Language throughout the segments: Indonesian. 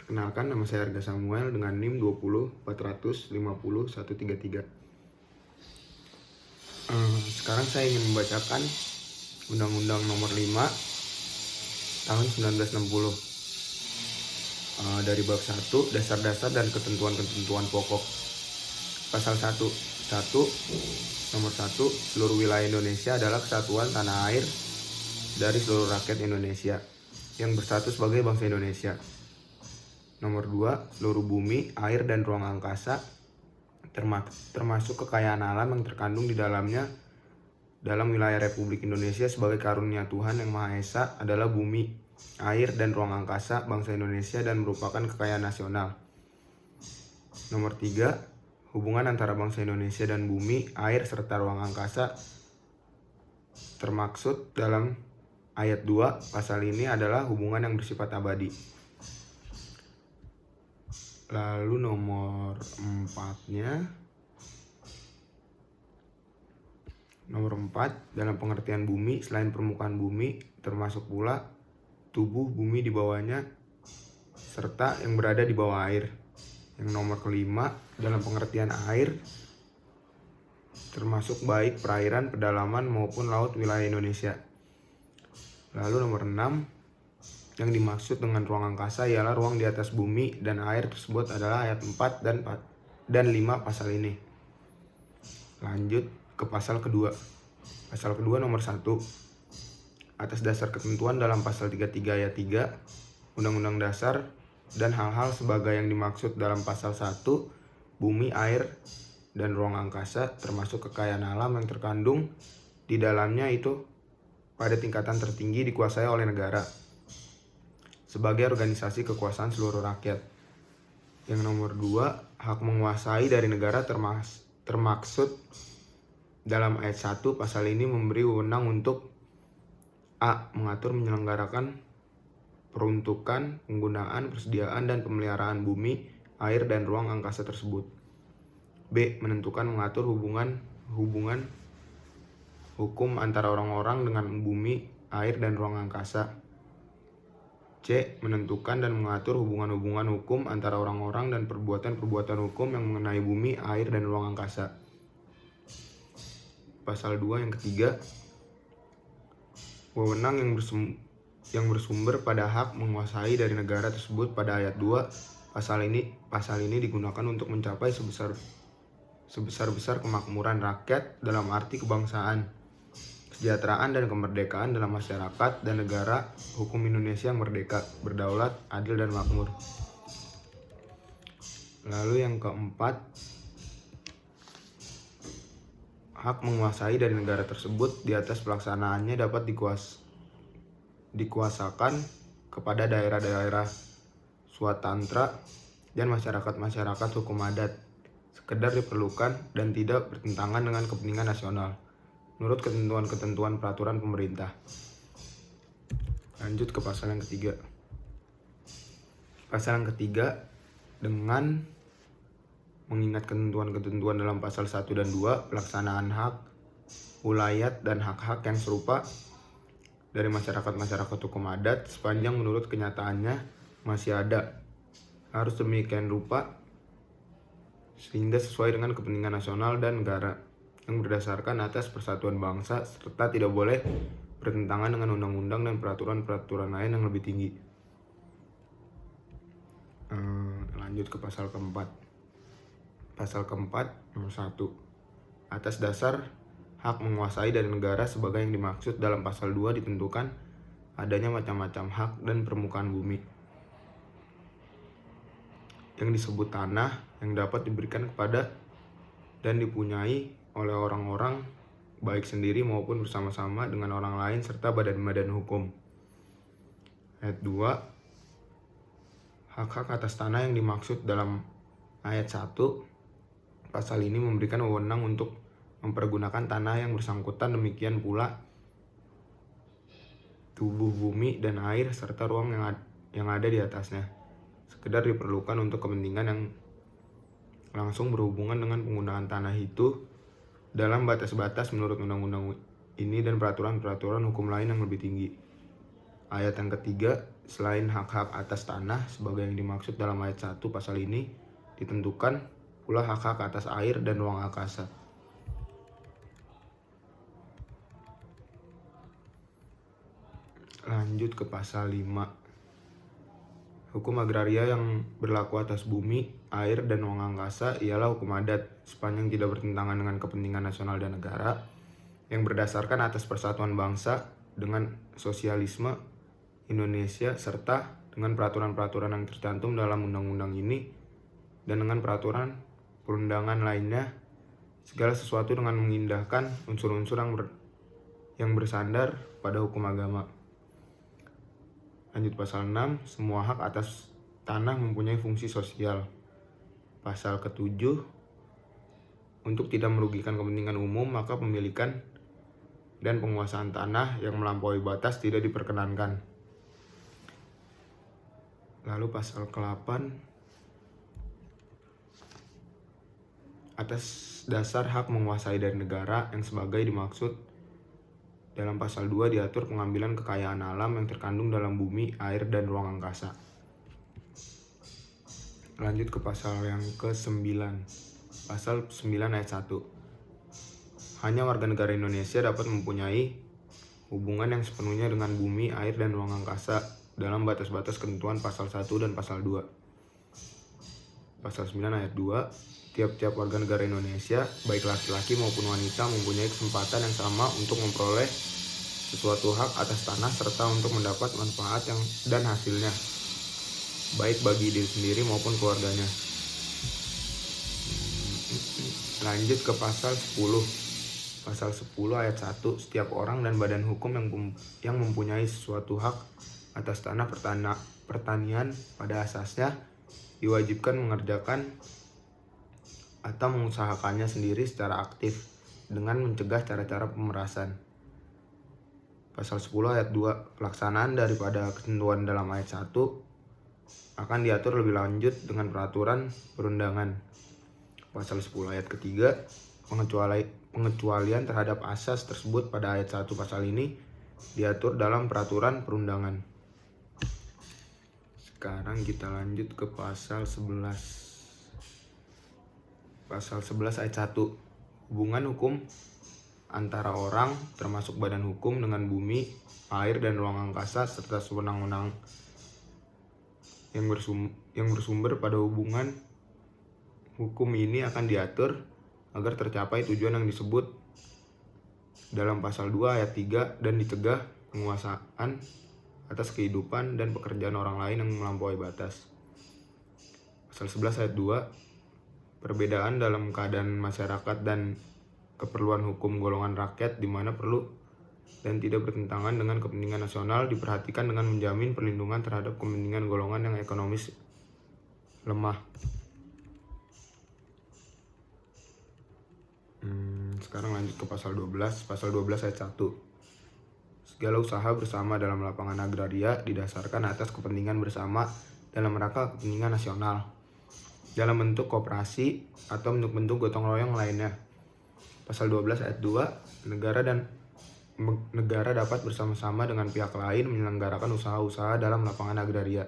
Kenalkan, nama saya Arga Samuel dengan NIM 20450133. Sekarang saya ingin membacakan Undang-Undang Nomor 5 tahun 1960 dari bab 1, dasar-dasar dan ketentuan-ketentuan pokok. Pasal 1. Nomor 1, seluruh wilayah Indonesia adalah kesatuan tanah air dari seluruh rakyat Indonesia yang bersatu sebagai bangsa Indonesia. Nomor 2, seluruh bumi, air, dan ruang angkasa termasuk kekayaan alam yang terkandung di dalamnya dalam wilayah Republik Indonesia sebagai karunia Tuhan Yang Maha Esa adalah bumi, air, dan ruang angkasa bangsa Indonesia dan merupakan kekayaan nasional. Nomor 3, hubungan antara bangsa Indonesia dan bumi, air, serta ruang angkasa termaksud dalam ayat 2 pasal ini adalah hubungan yang bersifat abadi. Lalu nomor 4-nya, nomor 4, dalam pengertian bumi, selain permukaan bumi, termasuk pula tubuh bumi di bawahnya, serta yang berada di bawah air. Yang nomor kelima, dalam pengertian air, termasuk baik perairan, pedalaman, maupun laut wilayah Indonesia. Lalu nomor 6, yang dimaksud dengan ruang angkasa ialah ruang di atas bumi dan air tersebut adalah ayat 4 dan 5 pasal ini. Lanjut ke pasal kedua. Pasal kedua nomor 1. Atas dasar ketentuan dalam pasal 33 ayat 3 Undang-Undang Dasar dan hal-hal sebagai yang dimaksud dalam pasal 1, bumi, air, dan ruang angkasa termasuk kekayaan alam yang terkandung di dalamnya itu pada tingkatan tertinggi dikuasai oleh negara sebagai organisasi kekuasaan seluruh rakyat. Yang nomor 2, hak menguasai dari negara termaksud dalam ayat 1 pasal ini memberi wewenang untuk A. mengatur menyelenggarakan peruntukan, penggunaan, persediaan, dan pemeliharaan bumi, air, dan ruang angkasa tersebut. B. menentukan mengatur hubungan hukum antara orang-orang dengan bumi, air, dan ruang angkasa. C. menentukan dan mengatur hubungan-hubungan hukum antara orang-orang dan perbuatan-perbuatan hukum yang mengenai bumi, air, dan ruang angkasa. Pasal 2 yang ketiga, wewenang yang bersumber pada hak menguasai dari negara tersebut pada ayat 2 pasal ini digunakan untuk mencapai sebesar-besar kemakmuran rakyat dalam arti kebangsaan, kesejahteraan, dan kemerdekaan dalam masyarakat dan negara hukum Indonesia yang merdeka, berdaulat, adil, dan makmur. Lalu yang keempat, hak menguasai dari negara tersebut di atas pelaksanaannya dapat dikuasakan kepada daerah-daerah swatantra dan masyarakat-masyarakat hukum adat sekedar diperlukan dan tidak bertentangan dengan kepentingan nasional menurut ketentuan-ketentuan peraturan pemerintah. Lanjut ke pasal yang ketiga. Pasal yang ketiga, dengan mengingat ketentuan-ketentuan dalam pasal 1 dan 2, pelaksanaan hak, ulayat, dan hak-hak yang serupa dari masyarakat-masyarakat hukum adat sepanjang menurut kenyataannya masih ada, harus demikian rupa sehingga sesuai dengan kepentingan nasional dan negara yang berdasarkan atas persatuan bangsa serta tidak boleh bertentangan dengan undang-undang dan peraturan-peraturan lain yang lebih tinggi. Lanjut ke pasal keempat. Pasal keempat nomor 1. Atas dasar hak menguasai dari negara sebagai yang dimaksud dalam pasal 2 ditentukan adanya macam-macam hak dan permukaan bumi yang disebut tanah yang dapat diberikan kepada dan dipunyai oleh orang-orang baik sendiri maupun bersama-sama dengan orang lain serta badan-badan hukum. Ayat 2, hak-hak atas tanah yang dimaksud dalam ayat 1 pasal ini memberikan wewenang untuk mempergunakan tanah yang bersangkutan, demikian pula tubuh bumi dan air serta ruang yang ada di atasnya sekedar diperlukan untuk kepentingan yang langsung berhubungan dengan penggunaan tanah itu dalam batas-batas menurut undang-undang ini dan peraturan-peraturan hukum lain yang lebih tinggi. Ayat yang ketiga, Selain hak-hak atas tanah sebagai yang dimaksud dalam ayat 1 pasal ini, ditentukan pula hak-hak atas air dan ruang angkasa. Lanjut ke pasal 5. Hukum agraria yang berlaku atas bumi, air, dan ruang angkasa ialah hukum adat sepanjang tidak bertentangan dengan kepentingan nasional dan negara yang berdasarkan atas persatuan bangsa dengan sosialisme Indonesia serta dengan peraturan-peraturan yang tercantum dalam undang-undang ini dan dengan peraturan perundangan lainnya, segala sesuatu dengan mengindahkan unsur-unsur yang bersandar pada hukum agama. Lanjut pasal 6, semua hak atas tanah mempunyai fungsi sosial. Pasal ke-7, untuk tidak merugikan kepentingan umum, maka pemilikan dan penguasaan tanah yang melampaui batas tidak diperkenankan. Lalu pasal ke-8, atas dasar hak menguasai dari negara yang sebagai dimaksud dalam pasal 2 diatur pengambilan kekayaan alam yang terkandung dalam bumi, air, dan ruang angkasa. Lanjut ke pasal yang ke-9. Pasal 9 ayat 1. Hanya warga negara Indonesia dapat mempunyai hubungan yang sepenuhnya dengan bumi, air, dan ruang angkasa dalam batas-batas ketentuan pasal 1 dan pasal 2. Pasal 9 ayat 2. Tiap-tiap warga negara Indonesia, baik laki-laki maupun wanita, mempunyai kesempatan yang sama untuk memperoleh sesuatu hak atas tanah serta untuk mendapat manfaat dan hasilnya, baik bagi diri sendiri maupun keluarganya. Lanjut ke pasal 10. Pasal 10 ayat 1. Setiap orang dan badan hukum yang mempunyai sesuatu hak atas tanah pertanian pada asasnya diwajibkan mengerjakan atau mengusahakannya sendiri secara aktif dengan mencegah cara-cara pemerasan. Pasal 10 ayat 2. Pelaksanaan daripada ketentuan dalam ayat 1 akan diatur lebih lanjut dengan peraturan perundangan. Pasal 10 ayat ketiga. Pengecualian terhadap asas tersebut pada ayat 1 pasal ini diatur dalam peraturan perundangan. Sekarang kita lanjut ke pasal 11. Pasal 11 ayat 1. Hubungan hukum antara orang termasuk badan hukum dengan bumi, air, dan ruang angkasa serta sewenang-wenang yang bersumber pada hubungan hukum ini akan diatur agar tercapai tujuan yang disebut dalam pasal 2 ayat 3 dan dicegah penguasaan atas kehidupan dan pekerjaan orang lain yang melampaui batas. Pasal 11 ayat 2. Perbedaan dalam keadaan masyarakat dan keperluan hukum golongan rakyat di mana perlu dan tidak bertentangan dengan kepentingan nasional diperhatikan dengan menjamin perlindungan terhadap kepentingan golongan yang ekonomis lemah. Sekarang lanjut ke pasal 12. Pasal 12 ayat 1. Segala usaha bersama dalam lapangan agraria didasarkan atas kepentingan bersama dalam rangka kepentingan nasional dalam bentuk koperasi atau bentuk-bentuk gotong royong lainnya. Pasal 12 ayat 2. Negara dapat bersama-sama dengan pihak lain menyelenggarakan usaha-usaha dalam lapangan agraria.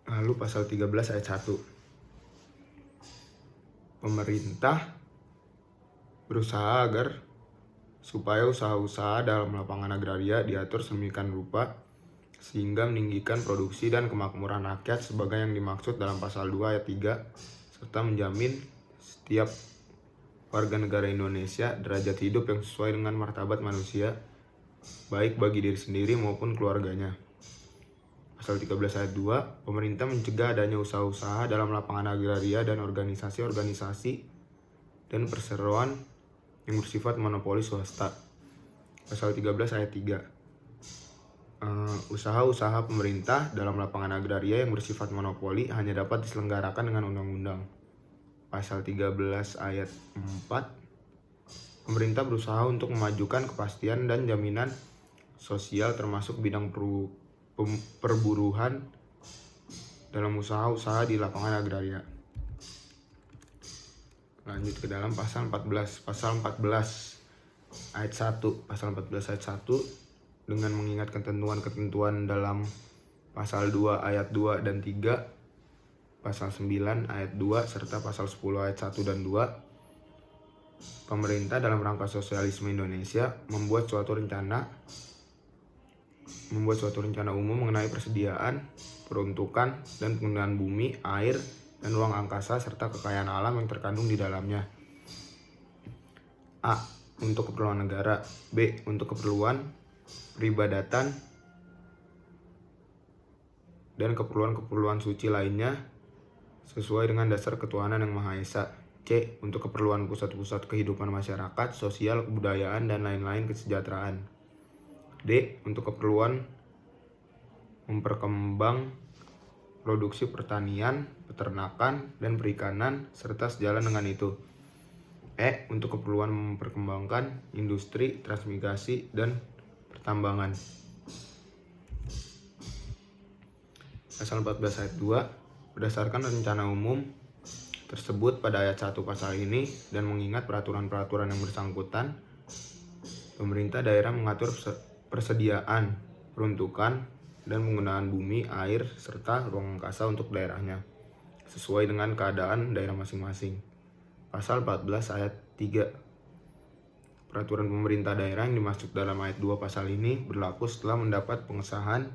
Lalu pasal 13 ayat 1. Pemerintah berusaha supaya usaha-usaha dalam lapangan agraria diatur sedemikian rupa sehingga meninggikan produksi dan kemakmuran rakyat sebagai yang dimaksud dalam pasal 2 ayat 3 serta menjamin setiap warga negara Indonesia derajat hidup yang sesuai dengan martabat manusia baik bagi diri sendiri maupun keluarganya. Pasal 13 ayat 2. Pemerintah mencegah adanya usaha-usaha dalam lapangan agraria dan organisasi-organisasi dan perseroan yang bersifat monopoli swasta. Pasal 13 ayat 3. Usaha-usaha pemerintah dalam lapangan agraria yang bersifat monopoli hanya dapat diselenggarakan dengan undang-undang. Pasal 13 ayat 4. Pemerintah berusaha untuk memajukan kepastian dan jaminan sosial termasuk bidang perburuhan dalam usaha-usaha di lapangan agraria. Lanjut ke dalam pasal 14. Pasal 14 ayat 1. Pasal 14 ayat 1. dengan mengingat ketentuan-ketentuan dalam pasal 2 ayat 2 dan 3, pasal 9 ayat 2, serta pasal 10 ayat 1 dan 2, pemerintah dalam rangka sosialisme Indonesia membuat suatu rencana umum mengenai persediaan, peruntukan, dan penggunaan bumi, air, dan ruang angkasa serta kekayaan alam yang terkandung di dalamnya. A. Untuk keperluan negara. B. Untuk keperluan peribadatan dan keperluan-keperluan suci lainnya sesuai dengan dasar ketuhanan yang Maha Esa. C. Untuk keperluan pusat-pusat kehidupan masyarakat, sosial, kebudayaan, dan lain-lain kesejahteraan. D. Untuk keperluan memperkembang produksi pertanian, peternakan, dan perikanan, serta sejalan dengan itu. E. Untuk keperluan memperkembangkan industri, transmigrasi, dan pertambangan. Pasal 14 ayat 2, berdasarkan rencana umum tersebut pada ayat 1 pasal ini dan mengingat peraturan-peraturan yang bersangkutan, pemerintah daerah mengatur persediaan, peruntukan, dan penggunaan bumi, air, serta ruang angkasa untuk daerahnya, sesuai dengan keadaan daerah masing-masing. Pasal 14 ayat 3, peraturan pemerintah daerah yang dimaksud dalam ayat 2 pasal ini berlaku setelah mendapat pengesahan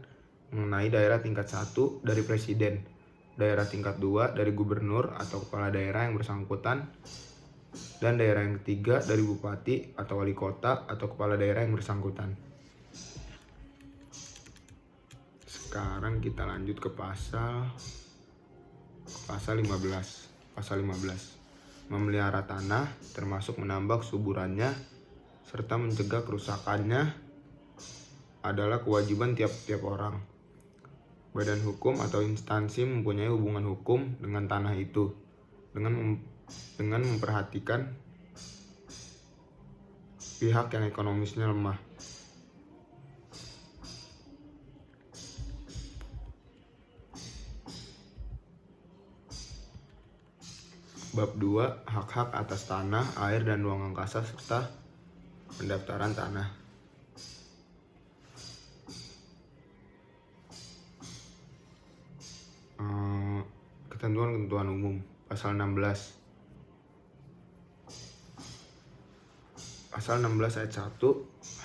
mengenai daerah tingkat 1 dari Presiden, daerah tingkat 2 dari Gubernur atau Kepala Daerah yang bersangkutan, dan daerah yang ketiga dari Bupati atau Wali Kota atau Kepala Daerah yang bersangkutan. Sekarang kita lanjut ke pasal 15. Pasal 15. Memelihara tanah termasuk menambah kesuburannya serta mencegah kerusakannya adalah kewajiban tiap-tiap orang. Badan hukum atau instansi mempunyai hubungan hukum dengan tanah itu dengan memperhatikan pihak yang ekonomisnya lemah. Bab 2, hak-hak atas tanah, air, dan ruang angkasa serta pendaftaran tanah. Ketentuan-ketentuan umum. Pasal 16. Pasal 16 ayat 1,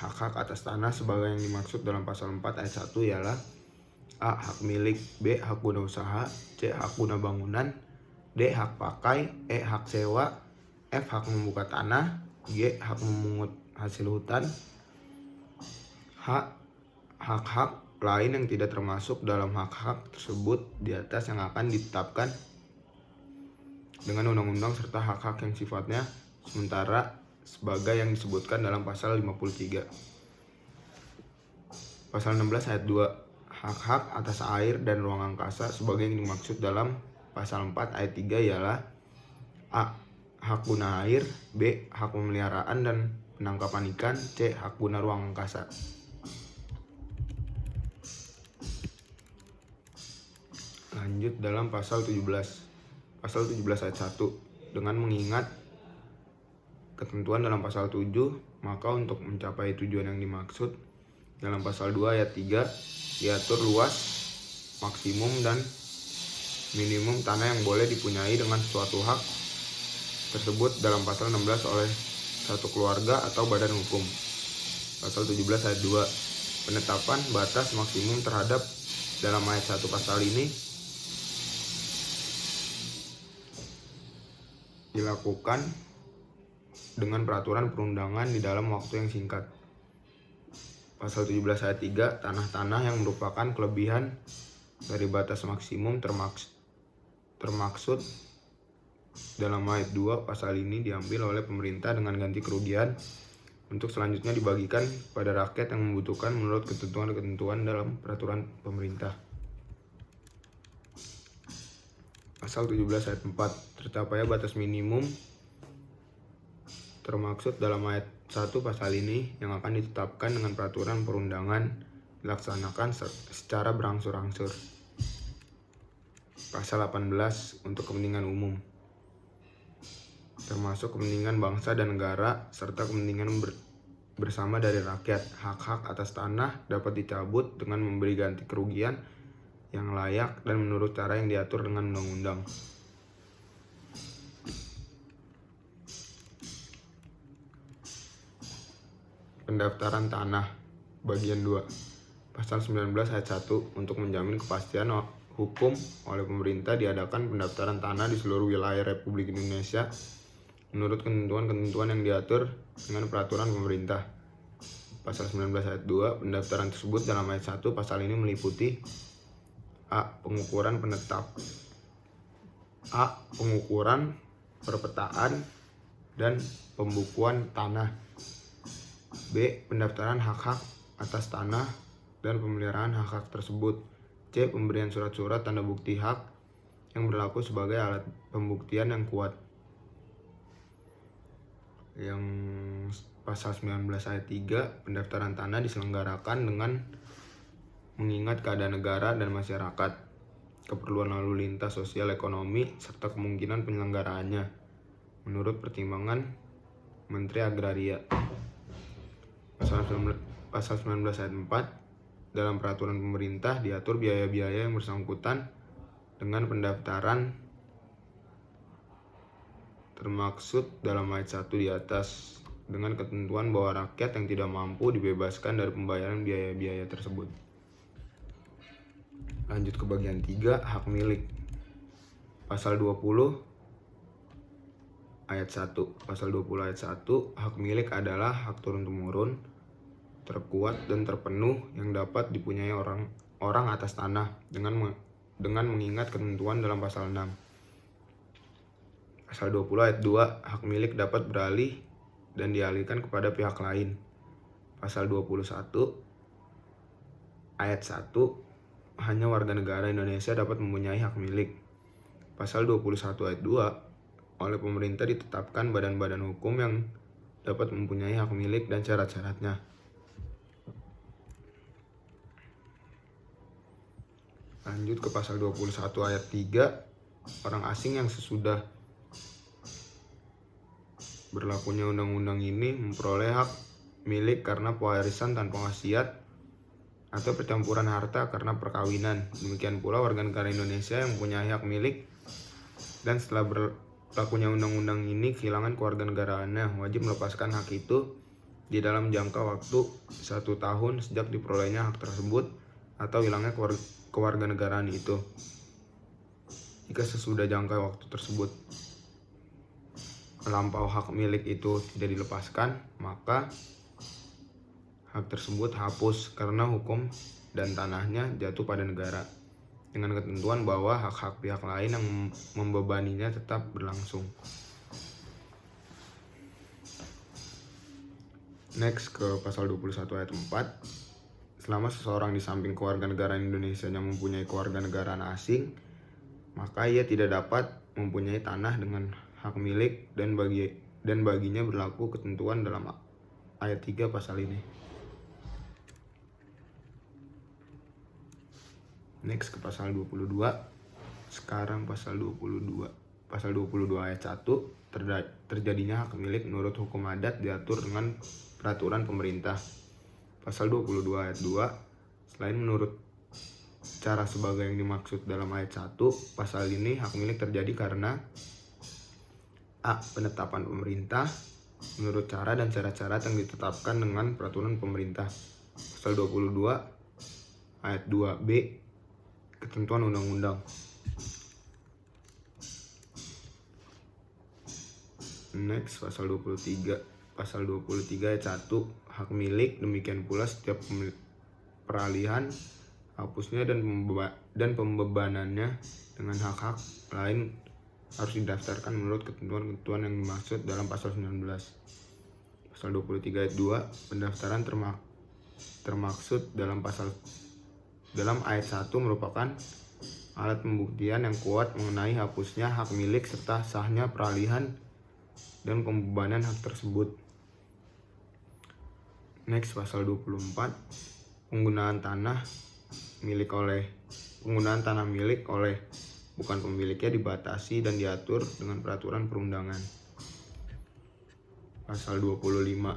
hak-hak atas tanah sebagai yang dimaksud dalam pasal 4 ayat 1 ialah A. Hak milik, B. Hak guna usaha, C. Hak guna bangunan, D. Hak pakai, E. Hak sewa, F. Hak membuka tanah, G. Hak memungut hasil hutan, H. Hak-hak lain yang tidak termasuk dalam hak-hak tersebut di atas yang akan ditetapkan dengan undang-undang serta hak-hak yang sifatnya sementara sebagai yang disebutkan dalam pasal 53. Pasal 16 ayat 2, hak-hak atas air dan ruang angkasa sebagai yang dimaksud dalam pasal 4 ayat 3 ialah A. Hak guna air, B. Hak pemeliharaan dan penangkapan ikan, C. Hak guna ruang angkasa. Lanjut dalam pasal 17. Pasal 17 ayat 1, dengan mengingat ketentuan dalam pasal 7, maka untuk mencapai tujuan yang dimaksud dalam pasal 2 ayat 3 diatur luas, maksimum, dan minimum tanah yang boleh dipunyai dengan suatu hak tersebut dalam pasal 16 oleh satu keluarga atau badan hukum. Pasal 17 ayat 2, penetapan batas maksimum terhadap dalam ayat 1 pasal ini dilakukan dengan peraturan perundangan di dalam waktu yang singkat. Pasal 17 ayat 3, tanah-tanah yang merupakan kelebihan dari batas maksimum termaksud dalam ayat 2 pasal ini diambil oleh pemerintah dengan ganti kerugian untuk selanjutnya dibagikan pada rakyat yang membutuhkan menurut ketentuan-ketentuan dalam peraturan pemerintah. Pasal 17 ayat 4, tercapai batas minimum termaksud dalam ayat 1 pasal ini yang akan ditetapkan dengan peraturan perundangan dilaksanakan secara berangsur-angsur. Pasal 18, untuk kepentingan umum, termasuk kepentingan bangsa dan negara serta kepentingan bersama dari rakyat. Hak-hak atas tanah dapat dicabut dengan memberi ganti kerugian yang layak dan menurut cara yang diatur dengan undang-undang. Pendaftaran tanah bagian 2 Pasal 19 ayat 1 untuk menjamin kepastian hukum oleh pemerintah diadakan pendaftaran tanah di seluruh wilayah Republik Indonesia menurut ketentuan-ketentuan yang diatur dengan peraturan pemerintah. Pasal 19 ayat 2 pendaftaran tersebut dalam ayat 1 pasal ini meliputi A. Pengukuran perpetaan dan pembukuan tanah. B. Pendaftaran hak-hak atas tanah dan pemeliharaan hak-hak tersebut. C. Pemberian surat-surat tanda bukti hak yang berlaku sebagai alat pembuktian yang kuat. Yang pasal 19 ayat 3 pendaftaran tanah diselenggarakan dengan mengingat keadaan negara dan masyarakat, keperluan lalu lintas sosial ekonomi, serta kemungkinan penyelenggaraannya menurut pertimbangan Menteri Agraria. Pasal 19 ayat 4 dalam peraturan pemerintah diatur biaya-biaya yang bersangkutan dengan pendaftaran termaksud dalam ayat 1 di atas dengan ketentuan bahwa rakyat yang tidak mampu dibebaskan dari pembayaran biaya-biaya tersebut. Lanjut ke bagian 3, hak milik. Pasal 20 ayat 1. Pasal 20 ayat 1, hak milik adalah hak turun-temurun, terkuat dan terpenuh yang dapat dipunyai orang atas tanah dengan mengingat ketentuan dalam pasal 6. Pasal 20 ayat 2, hak milik dapat beralih dan dialihkan kepada pihak lain. Pasal 21 ayat 1, hanya warga negara Indonesia dapat mempunyai hak milik. Pasal 21 ayat 2, oleh pemerintah ditetapkan badan-badan hukum yang dapat mempunyai hak milik dan syarat-syaratnya. Lanjut ke pasal 21 ayat 3, orang asing yang sesudah berlakunya undang-undang ini memperoleh hak milik karena pewarisan tanpa wasiat atau percampuran harta karena perkawinan. Demikian pula warga negara Indonesia yang mempunyai hak milik dan setelah berlakunya undang-undang ini kehilangan kewarganegaraannya wajib melepaskan hak itu di dalam jangka waktu 1 tahun sejak diperolehnya hak tersebut atau hilangnya kewarganegaraan itu. Jika sesudah jangka waktu tersebut melampau hak milik itu tidak dilepaskan, maka hak tersebut hapus karena hukum dan tanahnya jatuh pada negara, dengan ketentuan bahwa hak-hak pihak lain yang membebaninya tetap berlangsung. Next ke pasal 21 ayat 4. Selama seseorang di samping kewarganegaraan Indonesia yang mempunyai kewarganegaraan asing, maka ia tidak dapat mempunyai tanah dengan hak milik dan baginya berlaku ketentuan dalam ayat 3 pasal ini. Next ke pasal 22. Sekarang pasal 22. Pasal 22 ayat 1, terjadinya hak milik menurut hukum adat diatur dengan peraturan pemerintah. Pasal 22 ayat 2, selain menurut cara sebagai yang dimaksud dalam ayat 1, pasal ini hak milik terjadi karena A. Penetapan pemerintah menurut cara dan syarat-syarat yang ditetapkan dengan peraturan pemerintah. Pasal 22 ayat 2b, ketentuan undang-undang. Next, pasal 23. Pasal 23 ayat 1, hak milik, demikian pula setiap peralihan, hapusnya dan pembebanannya dengan hak-hak lain harus didaftarkan menurut ketentuan-ketentuan yang dimaksud dalam pasal 19. Pasal 23 ayat 2, pendaftaran termaksud dalam ayat 1 merupakan alat pembuktian yang kuat mengenai hapusnya hak milik serta sahnya peralihan dan pembebanan hak tersebut. Next, pasal 24, penggunaan tanah milik oleh bukan pemiliknya dibatasi dan diatur dengan peraturan perundangan. Pasal 25,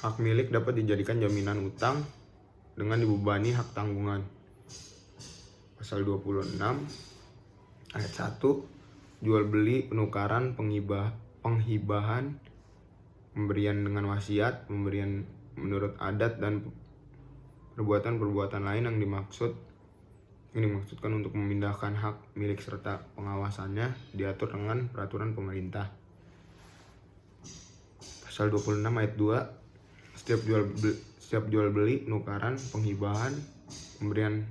Hak milik dapat dijadikan jaminan utang dengan dibebani hak tanggungan. Pasal 26 ayat 1, jual beli, penukaran, penghibahan, pemberian dengan wasiat, pemberian menurut adat, dan perbuatan-perbuatan lain yang dimaksudkan untuk memindahkan hak milik serta pengawasannya diatur dengan peraturan pemerintah. Pasal 26 ayat 2, setiap jual beli, penukaran, penghibahan, pemberian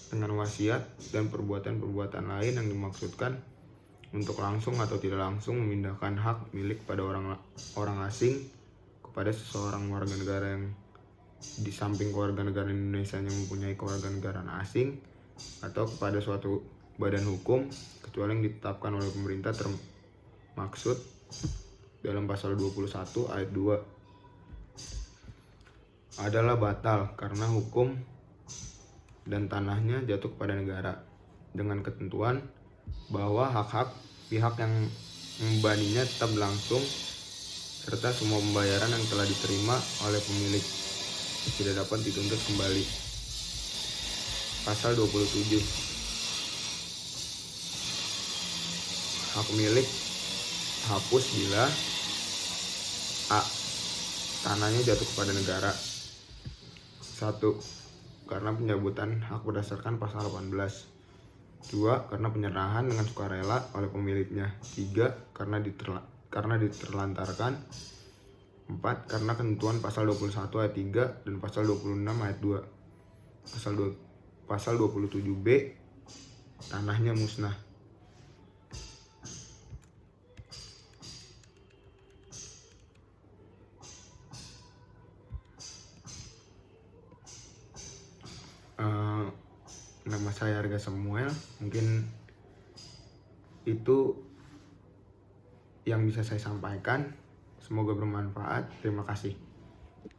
dengan wasiat, dan perbuatan-perbuatan lain yang dimaksudkan untuk langsung atau tidak langsung memindahkan hak milik pada orang asing kepada seseorang warga negara yang di samping kewarganegaraan Indonesia yang mempunyai kewarganegaraan asing, atau kepada suatu badan hukum kecuali yang ditetapkan oleh pemerintah termaksud dalam pasal 21 ayat 2 adalah batal karena hukum dan tanahnya jatuh kepada negara, dengan ketentuan bahwa hak-hak pihak yang membebaninya tetap berlangsung serta semua pembayaran yang telah diterima oleh pemilik tidak dapat dituntut kembali. Pasal 27, hak milik hapus bila a. tanahnya jatuh kepada negara. 1. Karena pencabutan hak berdasarkan pasal 18. 2. Karena penyerahan dengan sukarela oleh pemiliknya. 3. Karena diterlantarkan. 4. Karena ketentuan pasal 21 ayat 3 dan pasal 26 ayat 2. Pasal 27B, tanahnya musnah. Nama saya Arga Samuel. Mungkin itu yang bisa saya sampaikan. Semoga bermanfaat. Terima kasih.